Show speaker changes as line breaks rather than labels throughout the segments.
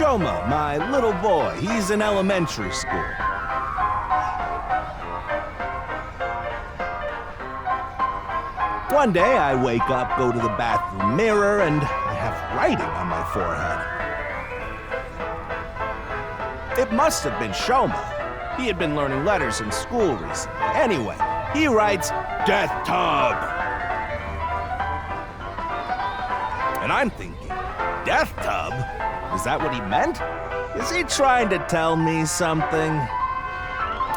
Shoma, my little boy. He's in elementary school. One day, I wake up, go to the bathroom mirror, and I have writing on my forehead. It must have been Shoma. He had been learning letters in school recently. Anyway, he writes, "Death Tub." And I'm thinking, Death Tub? Is that what he meant? Is he trying to tell me something?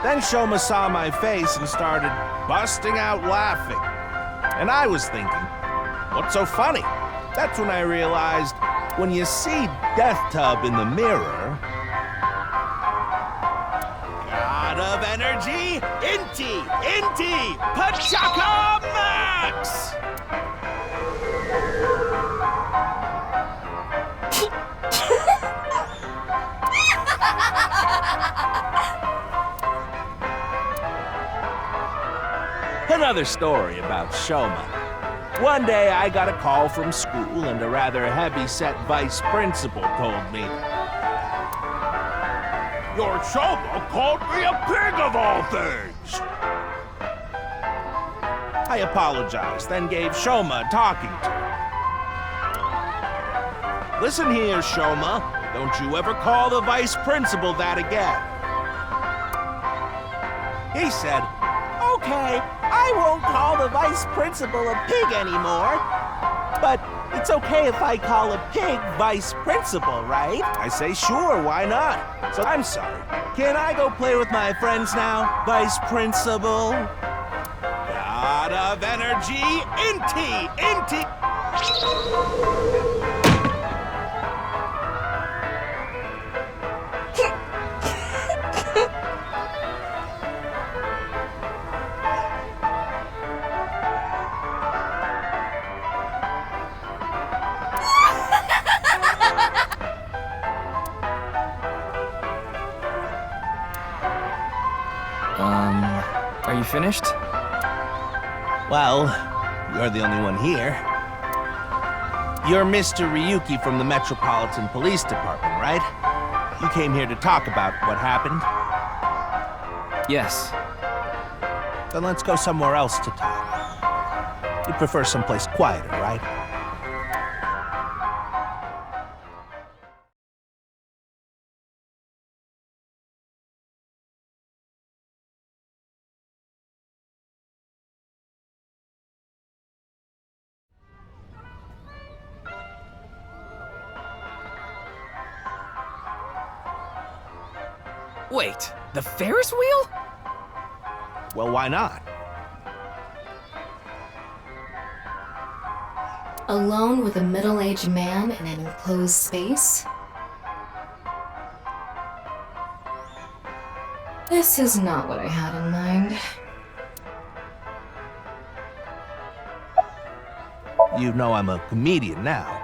Then Shoma saw my face and started busting out laughing. And I was thinking, what's so funny? That's when I realized, when you see Death Tub in the mirror... God of energy, Inti, Pachaka Max! Another story about Shoma. One day I got a call from school and a rather heavy-set vice principal told me, "Your Shoma called me a pig of all things!" I apologized, then gave Shoma a talking to. "Listen here, Shoma. Don't you ever call the vice principal that again." He said, "Okay, I won't call the vice principal a pig anymore. But it's okay if I call a pig vice principal, right?" I say, "Sure, why not? So I'm sorry. Can I go play with my friends now, vice principal?" God of energy, Inti!
Are you finished?
Well, you're the only one here. You're Mr. Ryuki from the Metropolitan Police Department, right? You came here to talk about what happened?
Yes.
Then let's go somewhere else to talk. You prefer someplace quieter, right?
Wait, the Ferris wheel?
Well, why not?
Alone with a middle-aged man in an enclosed space? This is not what I had in mind.
You know I'm a comedian now.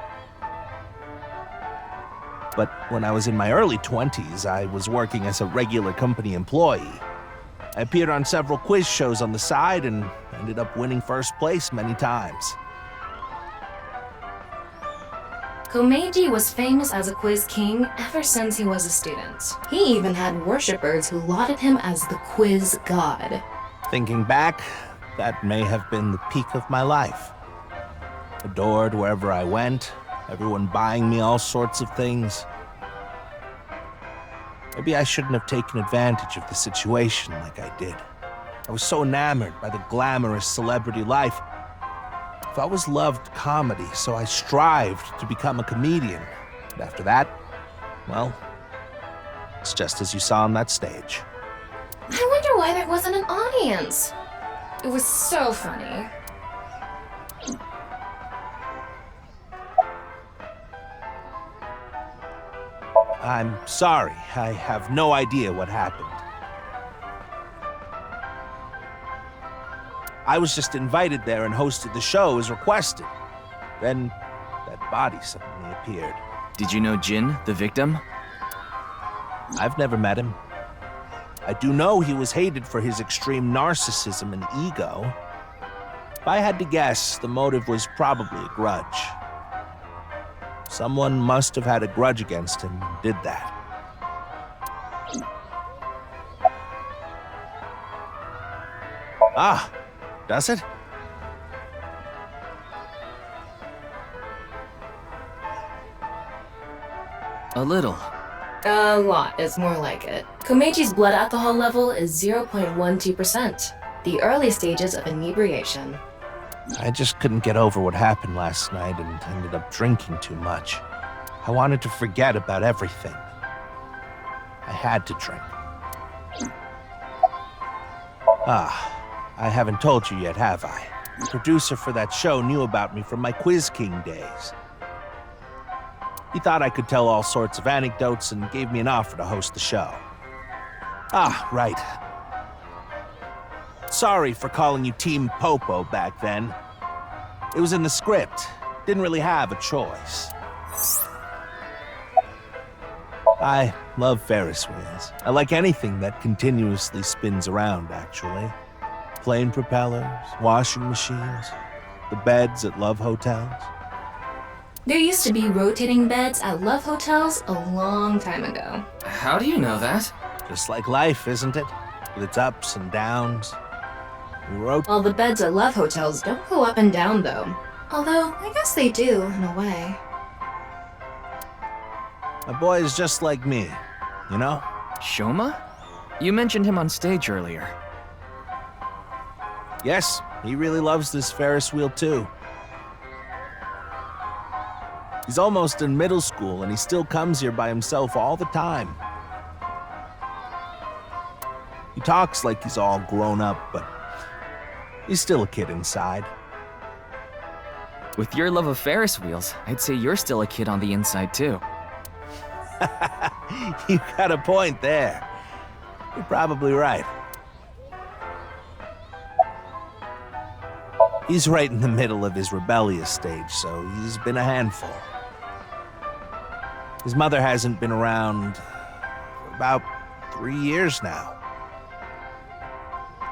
But when I was in my early 20s, I was working as a regular company employee. I appeared on several quiz shows on the side and ended up winning first place many times.
Komeji was famous as a quiz king ever since he was a student. He even had worshippers who lauded him as the quiz god.
Thinking back, that may have been the peak of my life. Adored wherever I went, everyone buying me all sorts of things. Maybe I shouldn't have taken advantage of the situation like I did. I was so enamored by the glamorous celebrity life. I've always loved comedy, so I strived to become a comedian. And after that, well, it's just as you saw on that stage.
I wonder why there wasn't an audience. It was so funny.
I'm sorry. I have no idea what happened. I was just invited there and hosted the show as requested. Then that body suddenly appeared.
Did you know Jin, the victim?
I've never met him. I do know he was hated for his extreme narcissism and ego. If I had to guess, the motive was probably a grudge. Someone must have had a grudge against him and did that. Ah, does it?
A little.
A lot is more like it. Komeji's blood alcohol level is 0.12%, the early stages of inebriation.
I just couldn't get over what happened last night and ended up drinking too much. I wanted to forget about everything. I had to drink. Ah, I haven't told you yet, have I? The producer for that show knew about me from my Quiz King days. He thought I could tell all sorts of anecdotes and gave me an offer to host the show. Ah, right. Sorry for calling you Team Popo back then. It was in the script. Didn't really have a choice. I love Ferris wheels. I like anything that continuously spins around, actually. Plane propellers, washing machines, the beds at love hotels.
There used to be rotating beds at love hotels a long time ago.
How do you know that?
Just like life, isn't it? With its ups and downs.
Well, the beds at love hotels don't go up and down, though. Although, I guess they do, in a way.
My boy is just like me, you know?
Shoma? You mentioned him on stage earlier.
Yes, he really loves this Ferris wheel too. He's almost in middle school and he still comes here by himself all the time. He talks like he's all grown up, but he's still a kid inside.
With your love of Ferris wheels, I'd say you're still a kid on the inside too.
You got a point there. You're probably right. He's right in the middle of his rebellious stage, so he's been a handful. His mother hasn't been around for about 3 years now.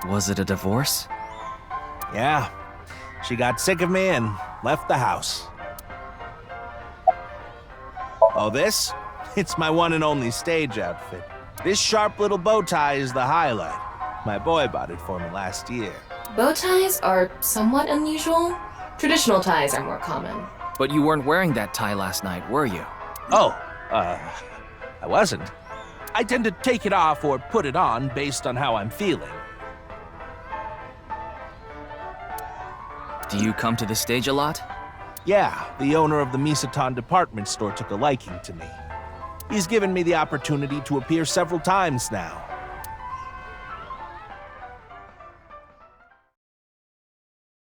Was it a divorce?
Yeah, she got sick of me and left the house. Oh, this? It's my one and only stage outfit. This sharp little bow tie is the highlight. My boy bought it for me last year.
Bow ties are somewhat unusual. Traditional ties are more common.
But you weren't wearing that tie last night, were you?
Oh, I wasn't. I tend to take it off or put it on based on how I'm feeling.
Do you come to the stage a lot?
Yeah, the owner of the Misetan department store took a liking to me. He's given me the opportunity to appear several times now.